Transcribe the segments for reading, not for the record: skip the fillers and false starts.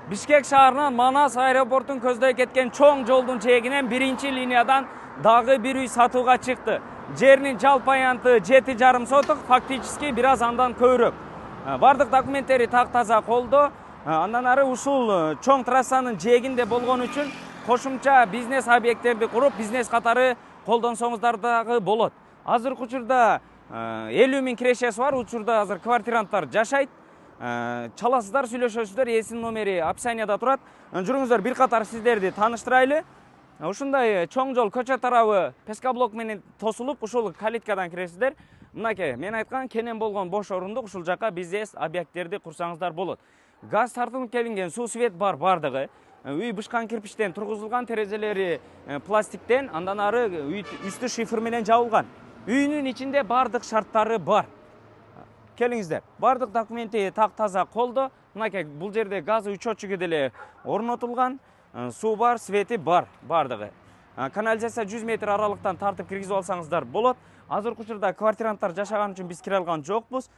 Бишкек шаарынан Манас аэропортун көздөй кеткен чоң жолдун чегинен биринчи линиядан дагы бир үй сатууга чыкты. Жернин жалпы аянты 7,5 соток, фактически бир аз андан көбүрөөк. Бардык документтери так-таза колдо. Андан ары ушул чоң трассанын жээгинде болгон үчүн кошумча бизнес объекттерди куруп, бизнес катары колдонсоңуздар дагы болот. Азыркы учурда 50 миң кирешеси бар, учурда азыр квартиранттар жашайт. Чаласыздар, сүйлөшөсүздөр, эсин номери описанияда турат. Жүрүңүздөр, бир катар сиздерди тааныштырайлы. Ушундай чоң жол көчө тарабы пескоблок менен тосулуп, ушул калиткадан киресиздер. Мынакей, мен айткан кенен болгон бош орундук, ушул жака бизнес объекттерди курсаңыздар болот. Газ тартылып келинген, суу свет бар бардыгы. Үй бышкан кирпичтен тургузулган, терезелери пластиктен, андан ары үстү шифр менен жабылган. Үйүнүн ичинде бардык шарттары бар. Келиңиздер. Бардык документи так-таза колдо. Мынакей, бул жерде газы учетчиги деле орнотулган. Суу бар, свети бар, бардыгы. Канализация 100 метр аралыктан тартып киргизип алсаңыздар болот. Азыркы учурда квартиранттар жашаган үчүн биз кире алган жокпуз.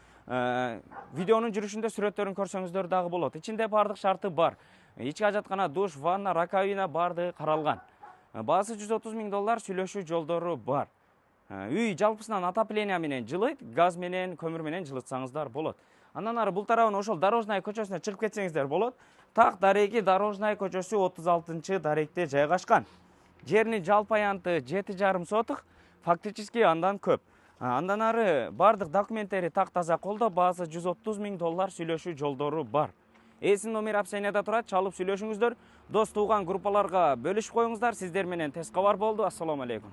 Видеонун жүрүшүндө сүрөттөрүн көрсөңүздөр дагы болот. Ичинде бардык шарты бар. Ички ажаткана, душ, ванна, раковина бардыгы каралган. Баасы $130 миң, сүйлөшүү жолдору бар. Үй жалпысынан отопление менен жылыйт, газ менен, көмүр менен жылытсаңыздар болот. Андан ары бул тарабын ошол Дорожная көчөсүнө чыгып кетсеңиздер болот. Так дареги Дорожная көчөсү 36 даректе жайгашкан. Жернин жалпы аянты 7,5 соток, фактически андан көп. Андан ары бардык документтери так-таза колдо, баасы $130 миң, сүйлөшүү жолдору бар. Эсин номер описанияда турат, чалып сүйлөшүңүздөр. Дос тууган группаларга бөлүшүп коюңуздар. Сиздер менен тез кабар болду. Ассаламу алейкум.